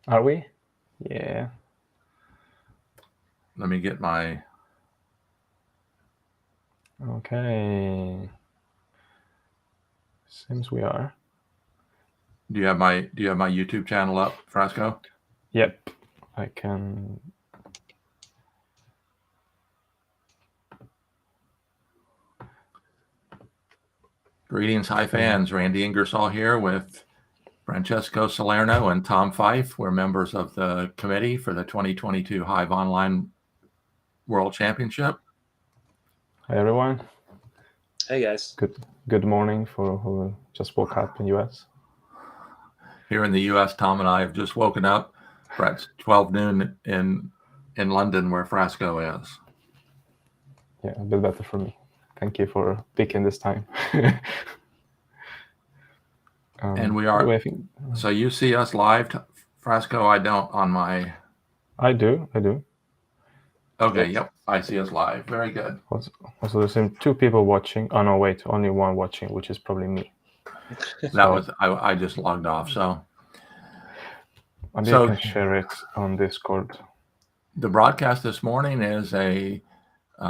Are we? Yeah. Let me get my. Okay. Seems we are. Do you have my YouTube channel up, Frasco? Yep. I can. Greetings, Hive fans. Randy Ingersoll here with Francesco Salerno and Tom Fife. We're members of the committee for the 2022 Hive Online World Championship. Hi everyone. Hey guys. Good morning for who just woke up in US. Here in the US, Tom and I have just woken up. It's 12 noon in London, where Frasco is. Yeah, a bit better for me. Thank you for picking this time. And we are. So you see us live, Frasco? I don't on my. I do. Okay. Yep. I see us live. Very good. Also, there's two people watching. Oh no, wait, only one watching, which is probably me. That was I just logged off. So. And you can share it on Discord. The broadcast this morning is a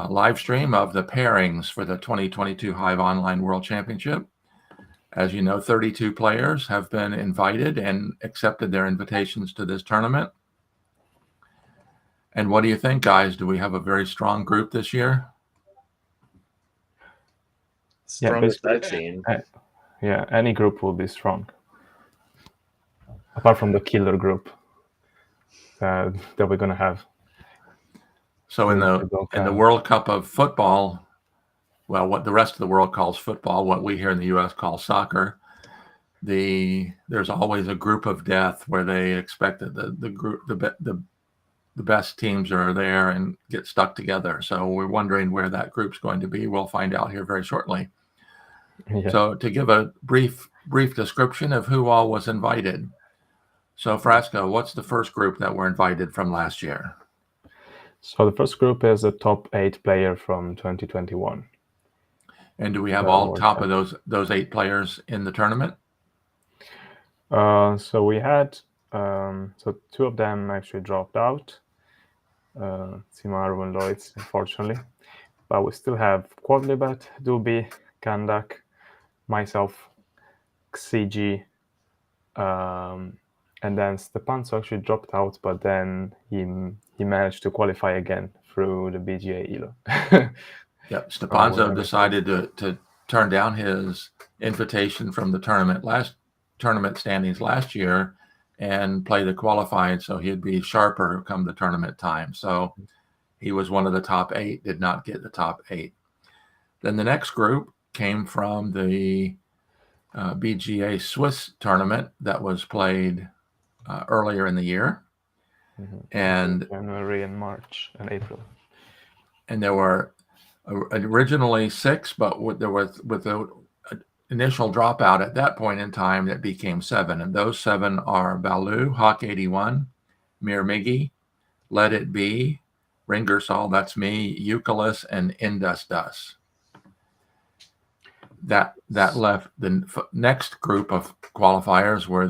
live stream of the pairings for the 2022 Hive Online World Championship. As you know, 32 players have been invited and accepted their invitations to this tournament. And what do you think, guys? Do we have a very strong group this year? Strongest I've seen. Yeah, any group will be strong. Apart from the killer group that we're going to have. So in the World Cup of football, well, what the rest of the world calls football, what we here in the U.S. call soccer, there's always a group of death where they expect that the best teams are there and get stuck together. So we're wondering where that group's going to be. We'll find out here very shortly. Yeah. So to give a brief description of who all was invited. So Frasco, what's the first group that were invited from last year? So the first group is the top 8 player from 2021. And do we have all top of those 8 players in the tournament? So we had so 2 of them actually dropped out. Simaru and Lloyds, unfortunately. But we still have Quadlibat, Dubi, Kandak, myself, Xigi, and then Stepanzo actually dropped out, but then he managed to qualify again through the BGA ELO. Yep, Stepanzo decided to turn down his invitation from the tournament standings last year and play the qualified, so he'd be sharper come the tournament time. So he was one of the top 8, did not get the top 8. Then the next group came from the BGA Swiss tournament that was played earlier in the year. Mm-hmm. And January and March and April. And there were originally 6, but there was with the initial dropout at that point in time that became 7. And those 7 are Balu, Hawk 81, Mirmigi, Let It Be, Ringersall, that's me, Eucalyptus, and Indus Dus. That left the next group of qualifiers were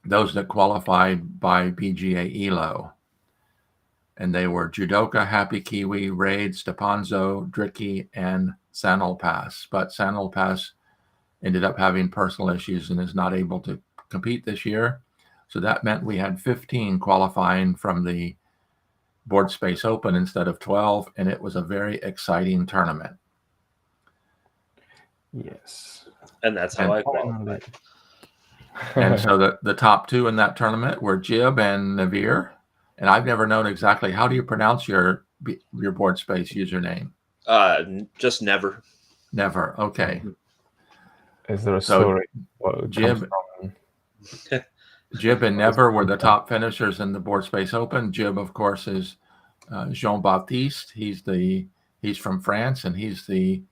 those that qualified by BGA ELO. And they were Judoka, Happy Kiwi, Raid, Stepanzo, Dricky, and Sanolpas. But Sanolpas ended up having personal issues and is not able to compete this year. So that meant we had 15 qualifying from the Board Space Open instead of 12, and it was a very exciting tournament. Yes. And that's how I qualified. And so the top 2 in that tournament were Jib and Navir. And I've never known exactly, how do you pronounce your Board Space username? Just Never. Never. Okay. Is there a story? Jib and Never were the top finishers in the Board Space Open. Jib, of course, is Jean-Baptiste. He's from France, and he's the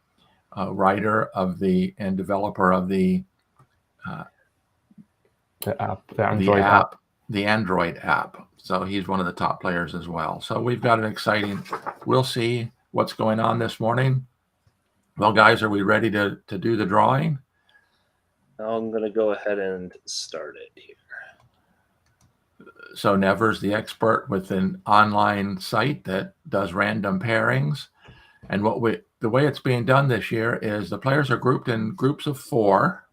writer of and developer of the Android app. So he's one of the top players as well. So we've got an exciting, we'll see what's going on this morning. Well, guys, are we ready to do the drawing? I'm going to go ahead and start it here. So Never's the expert with an online site that does random pairings. And the way it's being done this year is the players are grouped in groups of 4.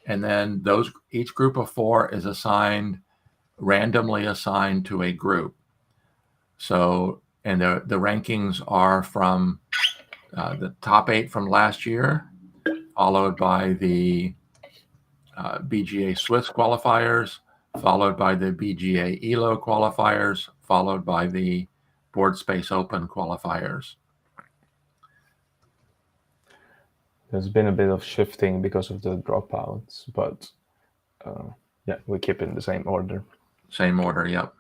And then each group of 4 is randomly assigned to a group. So, and the rankings are from the top 8 from last year, followed by the BGA Swiss qualifiers, followed by the BGA ELO qualifiers, followed by the Board Space Open qualifiers. There's been a bit of shifting because of the dropouts, but yeah, we keep it in the same order. Same order, yep.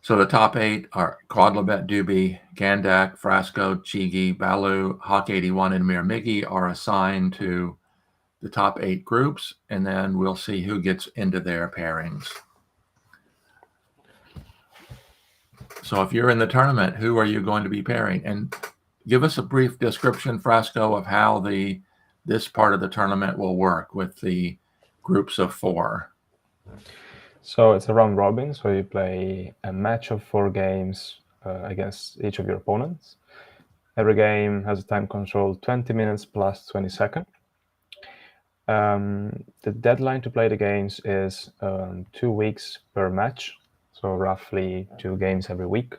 So the top 8 are Quadlibet, Doobie, Gandak, Frasco, Chigi, Balu, Hawk 81, and Mirmigi are assigned to the top 8 groups, and then we'll see who gets into their pairings. So if you're in the tournament, who are you going to be pairing? And give us a brief description, Frasco, of how this part of the tournament will work with the groups of 4. So it's a round robin, so you play a match of 4 games against each of your opponents. Every game has a time control 20 minutes plus 20 seconds. The deadline to play the games is 2 weeks per match, so roughly 2 games every week.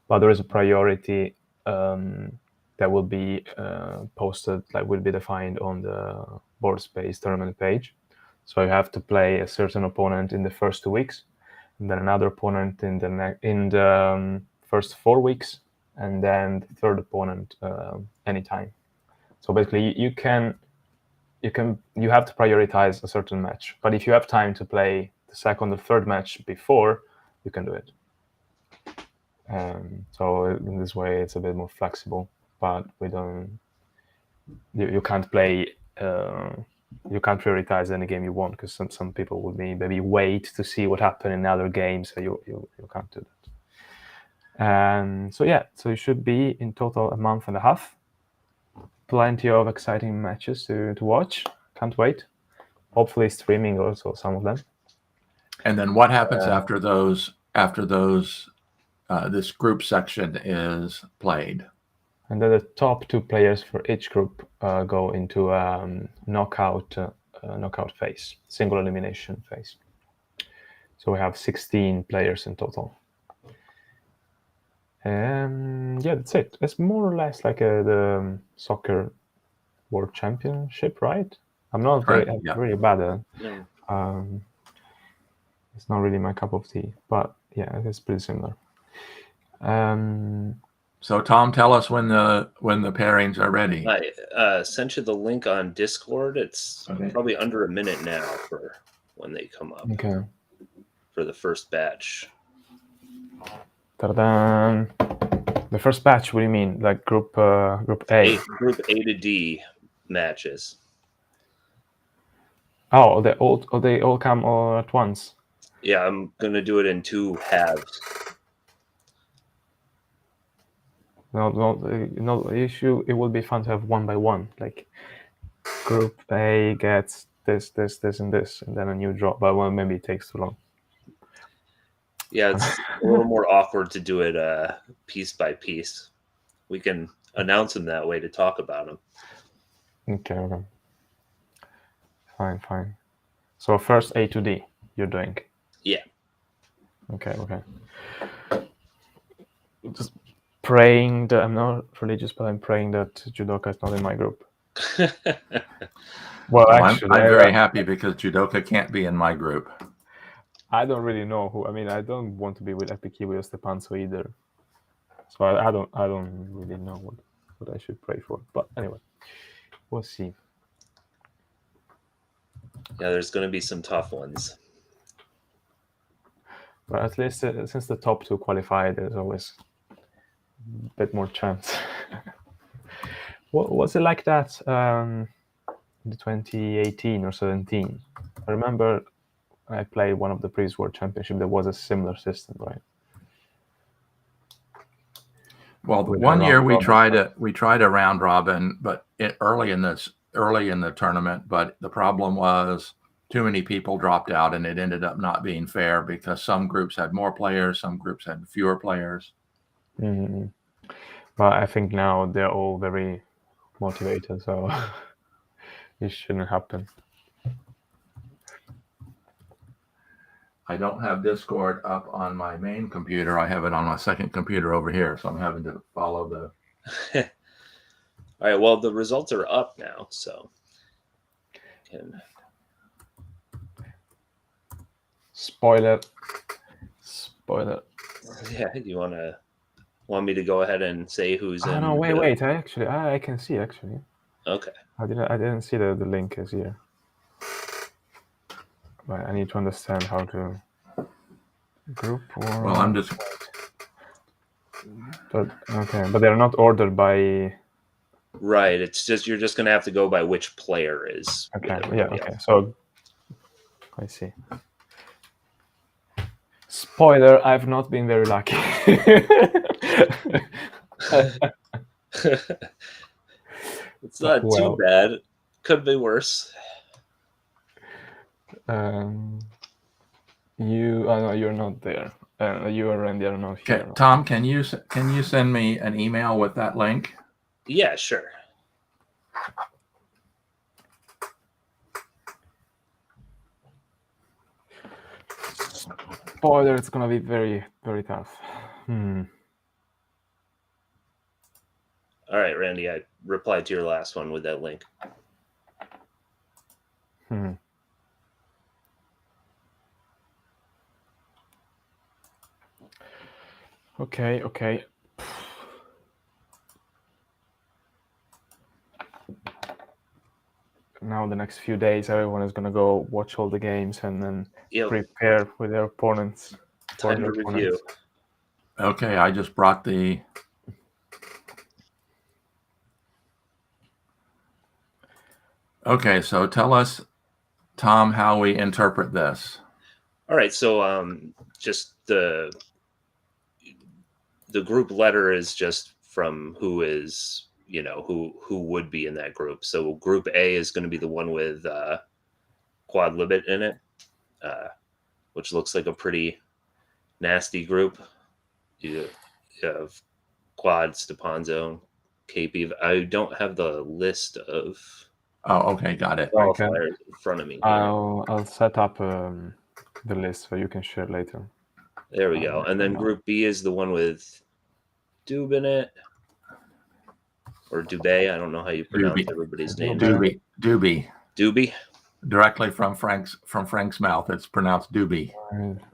But there is a priority that will be posted, will be defined on the Board Space tournament page. So you have to play a certain opponent in the first 2 weeks, and then another opponent in the first 4 weeks, and then the third opponent anytime. So basically, you have to prioritize a certain match. But if you have time to play the second or third match before, you can do it. So in this way, it's a bit more flexible. But you can't play. You can't prioritize any game you want, because some people will maybe wait to see what happened in other games, so you can't do that. So yeah, so it should be in total a month and a half. Plenty of exciting matches to watch. Can't wait. Hopefully streaming also some of them. And then what happens after those? This group section is played. And then the top 2 players for each group go into knockout phase, single elimination phase. So we have 16 players in total. Yeah, that's it. It's more or less like the soccer World Championship, right? I'm not really bad at it. It's not really my cup of tea, but yeah, it's pretty similar. So Tom, tell us when the pairings are ready. I sent you the link on Discord. It's probably under a minute now for when they come up. Okay. For the first batch. Ta-da! The first batch. What do you mean? Like group A? Group A to D matches. Oh, they all come all at once. Yeah, I'm gonna do it in 2 halves. No issue. It will be fun to have 1 by 1. Like group A gets this, and this, and then a new drop. But maybe it takes too long. Yeah, it's a little more awkward to do it piece by piece. We can announce them that way to talk about them. Okay. Fine. So first A to D, you're doing. Yeah. Okay. Just praying that I'm not religious, but I'm praying that Judoka is not in my group. Well, actually, I'm very happy because Judoka can't be in my group. I don't really know who. I mean, I don't want to be with Epikibio Stepanzo either. So I don't really know what I should pray for. But anyway, we'll see. Yeah, there's going to be some tough ones. But at least since the top 2 qualify, there's always a bit more chance. Was it like that in 2018 or 17? I remember I played one of the previous World Championship. There was a similar system, right? Well, one year we tried a round robin, but early in the tournament. But the problem was too many people dropped out, and it ended up not being fair because some groups had more players, some groups had fewer players. Mm-hmm. But I think now they're all very motivated, so it shouldn't happen. I don't have Discord up on my main computer. I have it on my second computer over here, so I'm having to follow the... All right, well, the results are up now, so... Spoiler. Yeah, you want me to go ahead and say who's in? No, wait. I can see actually. Okay. I didn't see the link is here. But I need to understand how to group. Well, I'm just... But they're not ordered by. Right. It's just you're just gonna have to go by which player is. Okay. Yeah. Okay. So I see. Spoiler: I've not been very lucky. It's not too bad. Could be worse. You're not there. You are Randy. I'm not here. Okay, Tom, can you send me an email with that link? Yeah, sure. Spoiler: it's gonna be very, very tough. All right, Randy. I replied to your last one with that link. Okay. Now the next few days, everyone is gonna go watch all the games and then prepare with their opponents. Time to review. Okay, I just brought the... Okay, so tell us, Tom, how we interpret this. All right, so just the group letter is just from who is, who would be in that group. So group A is going to be the one with Quad Libet in it, which looks like a pretty nasty group. You have Quad, Stepanzo, KP. I don't have the list of... Oh, okay, got it. Qualifiers in front of me. I'll set up the list so you can share later. There we go. And then group B is the one with Dube in it, or Dubé. I don't know how you pronounce everybody's name. Doobie. Directly from Frank's mouth, it's pronounced Doobie.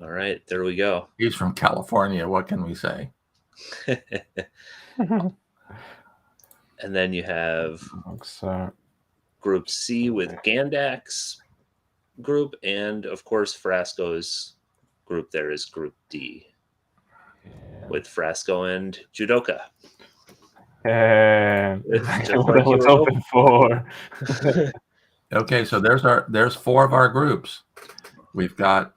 All right, there we go. He's from California. What can we say? And then you have group C with Gandak's group, and of course Frasco's group there is group D with Frasco and Judoka. Just what I was hoping for. Okay, so there's four of our groups. We've got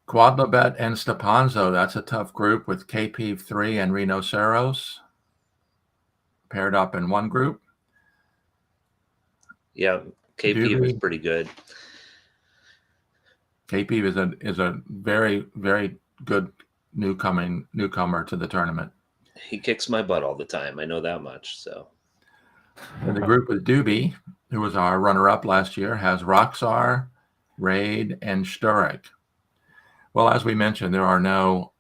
Quadlibet and Stepanzo. That's a tough group with KP3 and Rhinoceros paired up in one group. Yeah, KP was pretty good. KP is a very, very good newcomer to the tournament. He kicks my butt all the time. I know that much. So, and the group with Doobie, who was our runner-up last year, has Roxar, Raid, and Sturek. Well, as we mentioned, there are no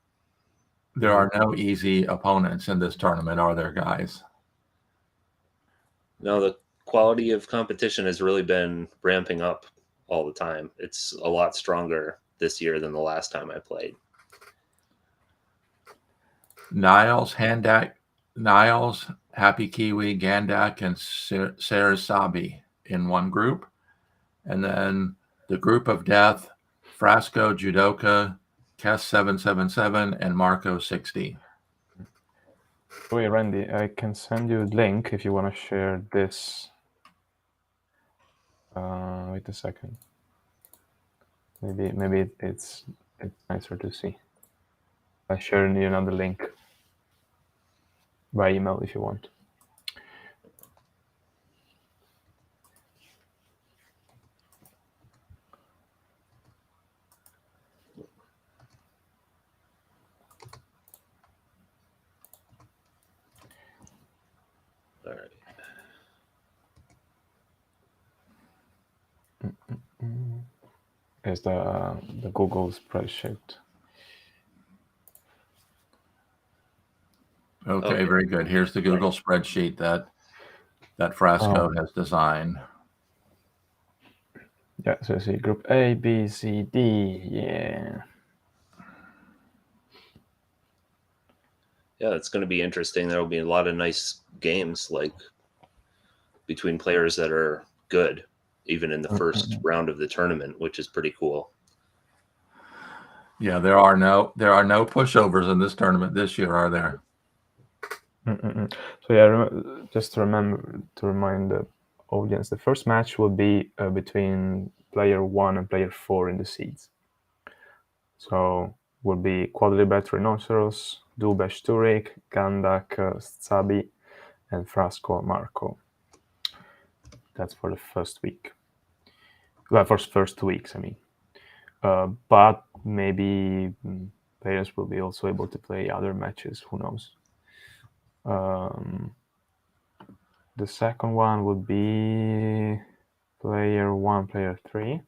easy opponents in this tournament, are there, guys? No, the quality of competition has really been ramping up all the time. It's a lot stronger this year than the last time I played. Niles, Happy Kiwi, Gandak, and Sarasabi in one group. And then the group of death, Frasco, Judoka, Kes777, and Marco 60. Wait, Randy, I can send you a link if you want to share this. Wait a second. Maybe it's nicer to see. I share you another link by email if you want. is the Google spreadsheet. Okay, very good. Here's the Google spreadsheet that Frasco has designed. Yeah, so see group A, B, C, D. Yeah. Yeah, it's going to be interesting. There will be a lot of nice games, like between players that are good, even in the first round of the tournament, which is pretty cool. Yeah, there are no pushovers in this tournament this year, are there? So yeah, just to remind the audience, the first match will be between player 1 and player 4 in the seeds. So will be Quadlibet Rhinoceros, Dubesh Turik, Gandak Tsabi, and Frasco Marco. That's for the first week. Well, first 2 weeks, I mean. But maybe players will be also able to play other matches. Who knows? The second one would be player 1, player 3.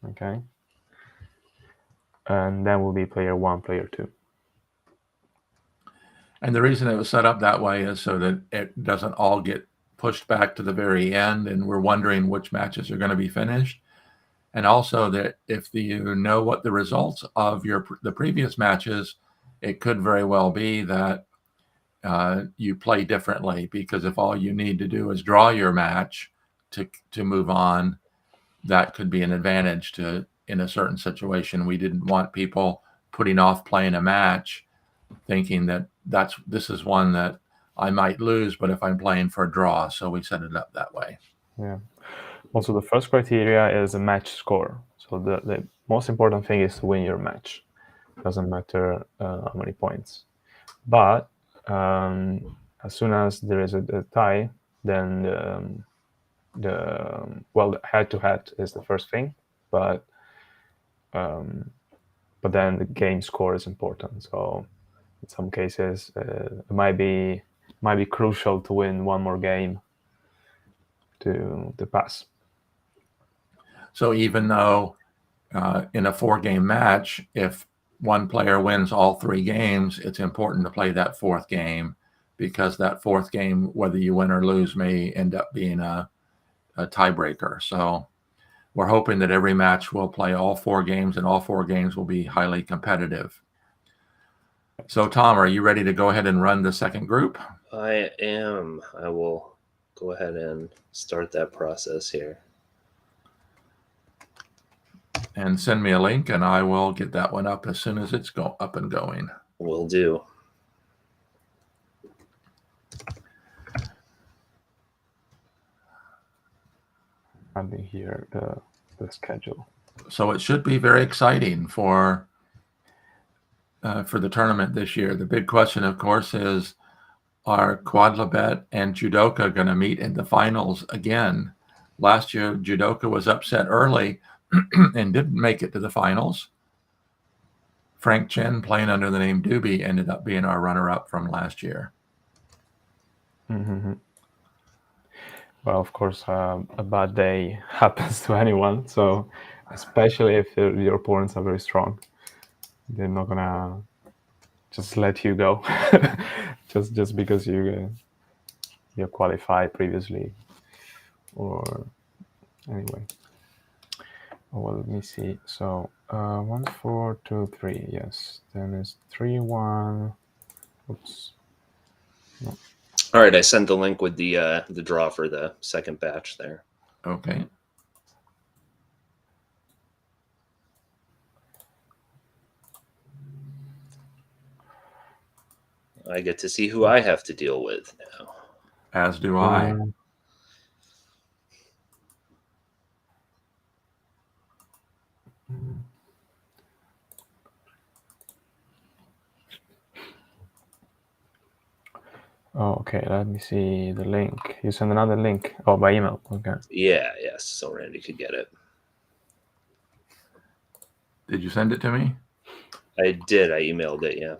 Okay. And then will be player 1, player 2. And the reason it was set up that way is so that it doesn't all get pushed back to the very end and we're wondering which matches are going to be finished. And also that if you know what the results of the previous matches, it could very well be that you play differently, because if all you need to do is draw your match to move on, that could be an advantage in a certain situation. We didn't want people putting off playing a match thinking that this is one that I might lose, but if I'm playing for a draw, so we set it up that way. Yeah. Also, the first criteria is a match score. So the most important thing is to win your match. It doesn't matter how many points. But as soon as there is a tie, then the head-to-head is the first thing. But then the game score is important. So in some cases, it might be crucial to win one more game to pass. So even though in a 4-game match, if one player wins all 3 games, it's important to play that 4th game, because that 4th game, whether you win or lose, may end up being a tiebreaker. So we're hoping that every match will play all 4 games and all 4 games will be highly competitive. So Tom, are you ready to go ahead and run the second group? I am. I will go ahead and start that process here. And send me a link and I will get that one up as soon as it's up and going. Will do. Adding here the schedule. So it should be very exciting for the tournament this year. The big question, of course, is, are Quadlibet and Judoka going to meet in the finals again? Last year, Judoka was upset early and didn't make it to the finals. Frank Chen, playing under the name Doobie, ended up being our runner-up from last year. Mm-hmm. Well, of course, a bad day happens to anyone. So, especially if your opponents are very strong, they're not gonna just let you go just because you qualified previously. Or anyway. Oh, well, let me see. So 1, 4, 2, 3. Yes. Then it's 3, 1. Oops. No. All right, I sent the link with the draw for the second batch there. Okay. I get to see who I have to deal with now. As do I. Oh, okay. Let me see the link. You send another link. Oh, by email. Okay. Yeah, yes. So Randy could get it. Did you send it to me? I did. I emailed it, yeah.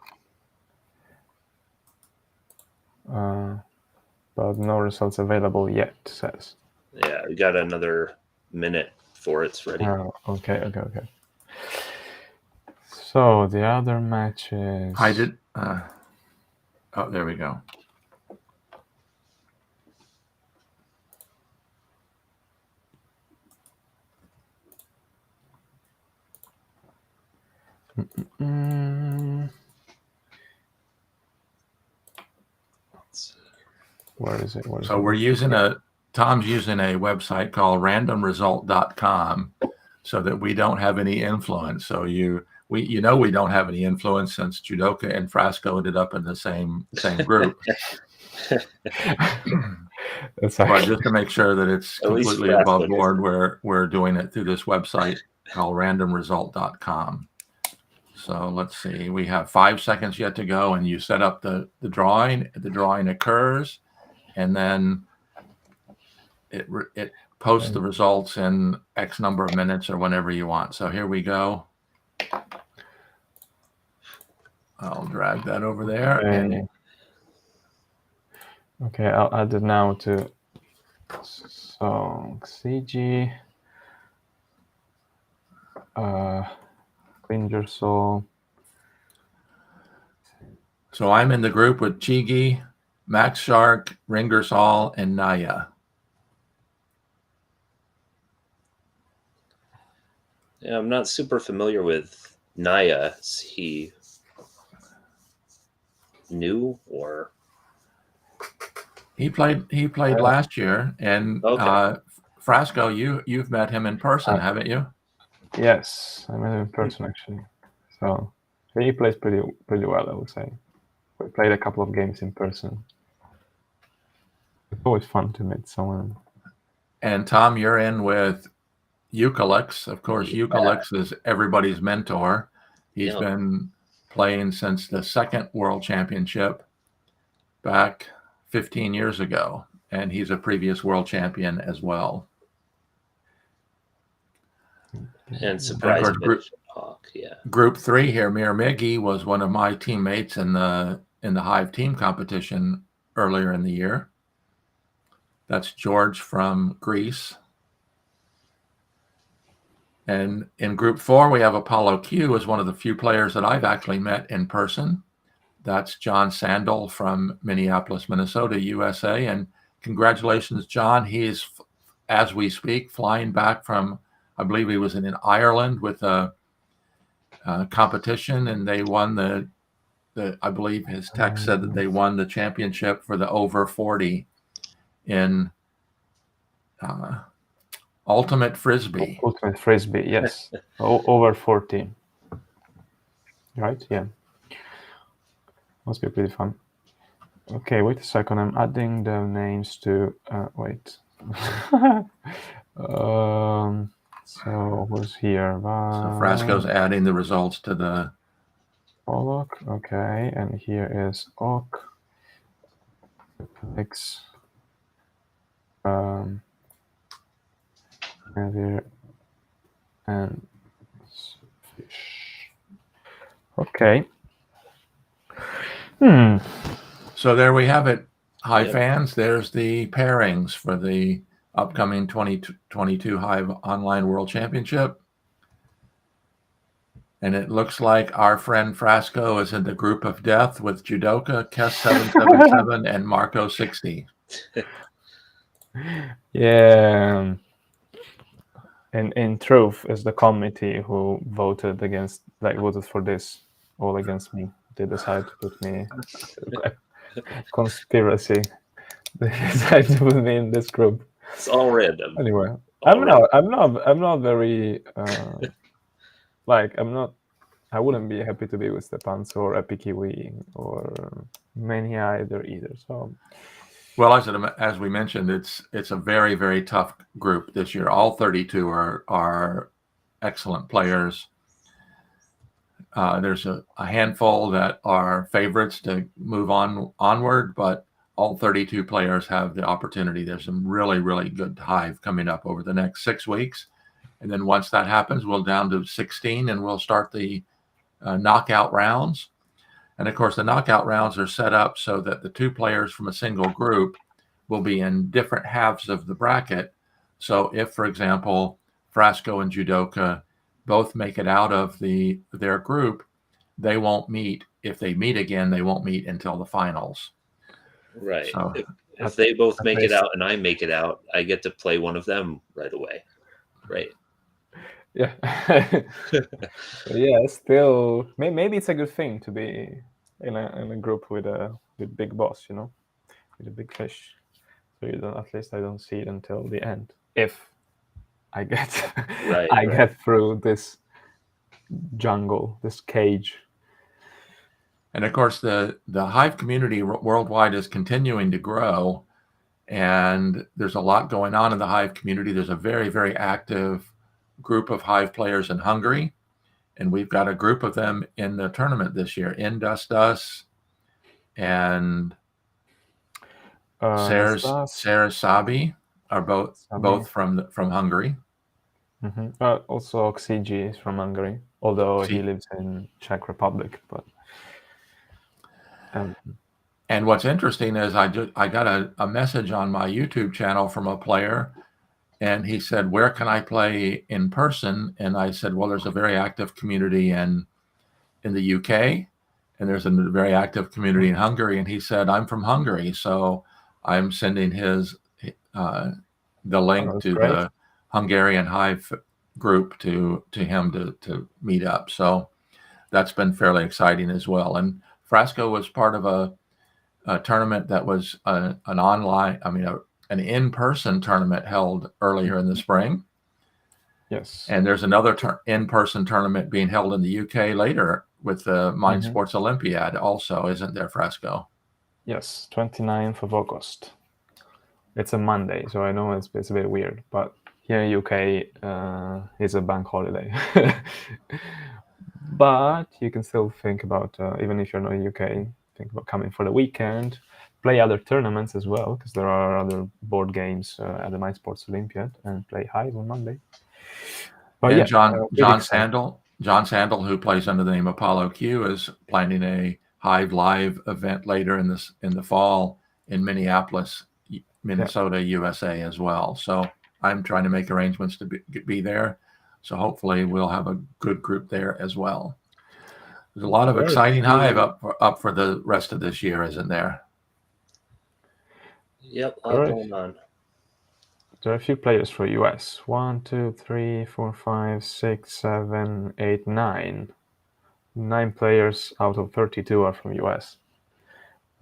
But no results available yet, says. Yeah, we got another minute before it's ready. Oh, okay. So the other matches. I did. Oh, there we go. Where is it? So we're using Tom's using a website called randomresult.com so that we don't have any influence. So we don't have any influence since Judoka and Frasco ended up in the same group. But just to make sure that it's completely above board, we're doing it through this website called randomresult.com. So let's see, we have 5 seconds yet to go, and you set up the drawing. The drawing occurs, and then it posts the results in X number of minutes or whenever you want. So here we go. I'll drag that over there. Okay, I'll add it now to CG. Clean your soul. So I'm in the group with Chigi, Max Shark, Ringersall, and Naya. Yeah, I'm not super familiar with Naya. Is he new or? He played last year, and okay. Frasco, you've met him in person, haven't you? Yes, I met him in person actually. So he plays pretty well, I would say. We played a couple of games in person. It's always fun to meet someone. And Tom, you're in with Eucalyx. Of course, Eucalyx is everybody's mentor. He's been playing since the second World Championship back 15 years ago, and he's a previous world champion as well. And surprise Hawk, Group 3 here, Mir Miggy was one of my teammates in the Hive team competition earlier in the year. That's George from Greece. And in Group 4, we have Apollo Q as one of the few players that I've actually met in person. That's John Sandel from Minneapolis, Minnesota, USA. And congratulations, John. He's, as we speak, flying back from, I believe he was in Ireland with a competition, and they won I believe his text said that they won the championship for the over 40 in Ultimate Frisbee. Ultimate Frisbee, yes. Over 40. Right? Yeah. Must be pretty fun. Okay, wait a second. I'm adding the names to... wait. So who's here? So Frasco's adding the results to the... Pollock, okay. And here is Oak. X. And here and fish. Okay. So there we have it, Hive fans. There's the pairings for the upcoming 2022 Hive Online World Championship. And it looks like our friend Frasco is in the group of death with Judoka, Kes777, and Marco 60. Yeah. And in truth, is the committee who voted for this, all against me. They decided to put me conspiracy. They decided to put me in this group. It's all random. Anyway, I'm not very I wouldn't be happy to be with Stepanzo or Epikiwi or Mania either. So, well, as we mentioned, it's a very, very tough group this year. All 32 are excellent players. There's a handful that are favorites to move onward, but all 32 players have the opportunity. There's some really, really good Hive coming up over the next 6 weeks. And then once that happens, we'll down to 16 and we'll start the knockout rounds. And of course, the knockout rounds are set up so that the 2 players from a single group will be in different halves of the bracket. So if, for example, Frasco and Judoka both make it out of their group, they won't meet. If they meet again, they won't meet until the finals. Right. So, if they both make it out and I make it out, I get to play one of them right away. Right. Yeah. Yeah, still, maybe it's a good thing to be in a group with big boss, with a big fish. So at least I don't see it until the end. If I get get through this jungle, this cage. And of course, the Hive community worldwide is continuing to grow, and there's a lot going on in the Hive community. There's a very, very active group of Hive players in Hungary, and we've got a group of them in the tournament this year. Industus and Sarah Sabi are both from Hungary. Mm-hmm. Also, Oxygi is from Hungary, although he lives in Czech Republic. But and what's interesting is I got a message on my YouTube channel from a player, and he said, "Where can I play in person?" And I said, "Well, there's a very active community in the UK, and there's a very active community in Hungary." And he said, "I'm from Hungary, so I'm sending the link to the Hungarian Hive group to him to meet up." So that's been fairly exciting as well. And Frasco was part of a tournament that was an in-person tournament held earlier in the spring. Yes. And there's another in-person tournament being held in the UK later with the Mind Sports Olympiad also, isn't there, Frasco? Yes, 29th of August. It's a Monday, so I know it's a bit weird, but here in UK, it's a bank holiday. But you can still think about, even if you're not in UK, think about coming for the weekend, play other tournaments as well, because there are other board games at the Mind Sports Olympiad, and play Hive on Monday. But and John Sandel, who plays under the name Apollo Q, is planning a Hive Live event later in the fall in Minneapolis, Minnesota, USA as well. So I'm trying to make arrangements to be there. So hopefully we'll have a good group there as well. There's a lot of exciting Hive up for the rest of this year, isn't there? Yep, a lot going on. There are a few players for US. 1, 2, 3, 4, 5, 6, 7, 8, 9. 9 players out of 32 are from US.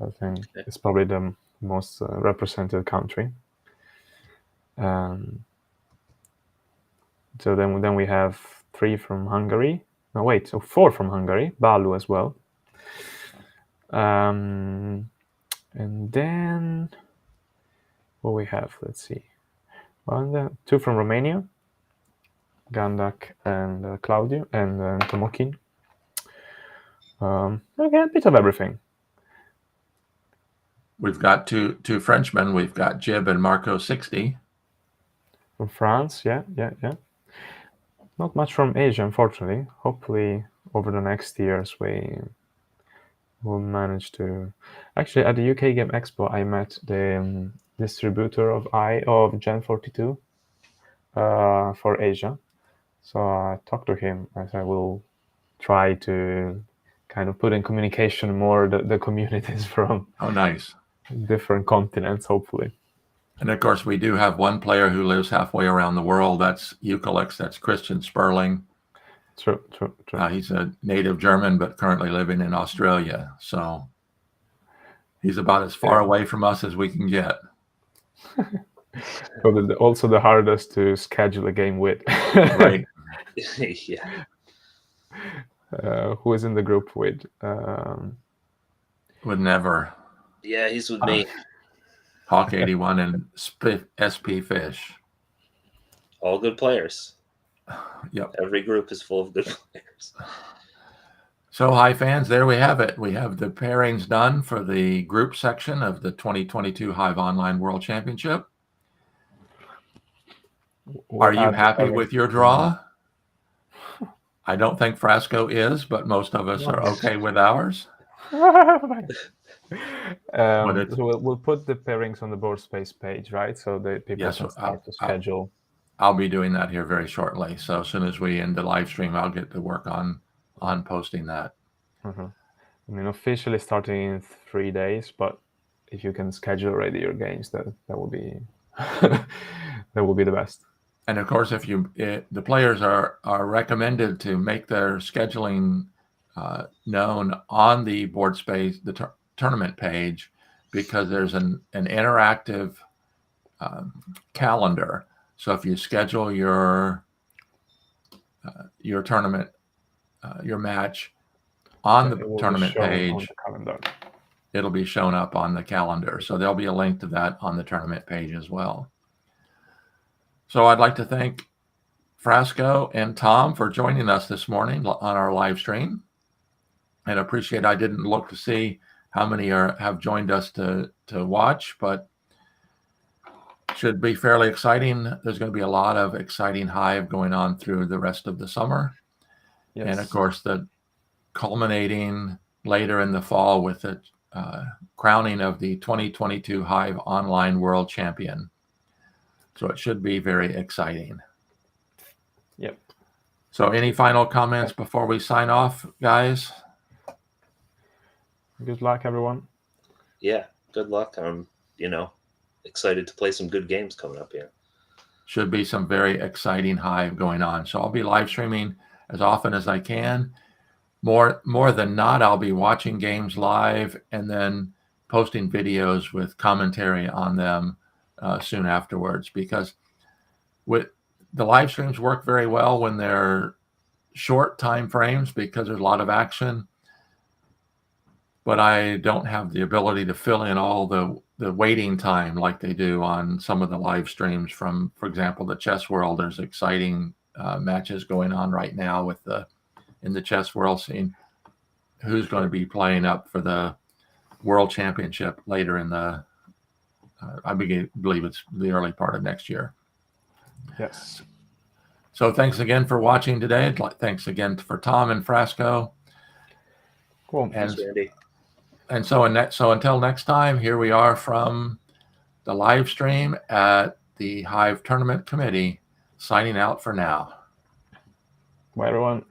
I think it's probably the most represented country. So then we have 3 from Hungary. No, wait, so 4 from Hungary. Balu as well. And then what we have? Let's see. 2 from Romania. Gandak and Claudio and Tomokin. Okay, a bit of everything. We've got two Frenchmen. We've got Jib and Marco 60. From France, yeah. Not much from Asia, unfortunately. Hopefully, over the next years, we will manage to... Actually, at the UK Game Expo, I met the distributor of Gen 42 for Asia. So I talked to him as I will try to kind of put in communication more the communities from different continents, hopefully. And of course, we do have one player who lives halfway around the world. That's Eucalyptus. That's Christian Sperling. True. He's a native German, but currently living in Australia. So he's about as far away from us as we can get. So also the hardest to schedule a game with. Right. Yeah. Who is in the group with? With Never. Yeah, he's with me. Hawk 81 and SP Fish. All good players. Yep. Every group is full of good players. So, Hive fans, there we have it. We have the pairings done for the group section of the 2022 Hive Online World Championship. Are you happy with your draw? I don't think Frasco is, but most of us are okay with ours. So we'll put the pairings on the board space page, right? So the people can start to schedule. I'll be doing that here very shortly. So as soon as we end the live stream, I'll get to work on posting that. I mean, officially starting in 3 days, but if you can schedule already your games, that will be that will be the best. And of course, if the players are recommended to make their scheduling known on the board space, the tournament page, because there's an interactive calendar. So if you schedule your tournament, your match on the tournament page, it'll be shown up on the calendar. So there'll be a link to that on the tournament page as well. So I'd like to thank Frasco and Tom for joining us this morning on our live stream, and appreciate. I didn't look to see how many have joined us to watch, but should be fairly exciting. There's going to be a lot of exciting Hive going on through the rest of the summer. Yes. And of course, the culminating later in the fall with the crowning of the 2022 Hive Online World Champion. So it should be very exciting. Yep. So any final comments before we sign off, guys? Good luck, everyone. Yeah, good luck. I'm, excited to play some good games coming up here. Should be some very exciting Hive going on. So I'll be live streaming as often as I can. More than not, I'll be watching games live and then posting videos with commentary on them soon afterwards, because with the live streams work very well when they're short time frames because there's a lot of action, but I don't have the ability to fill in all the waiting time like they do on some of the live streams from, for example, the chess world. There's exciting matches going on right now in the chess world scene. Who's going to be playing up for the World Championship later in the I believe it's the early part of next year. Yes. So thanks again for watching today. Thanks again for Tom and Frasco. Cool. Thanks, Randy. And so until next time, here we are from the live stream at the Hive Tournament Committee, signing out for now. Bye, everyone.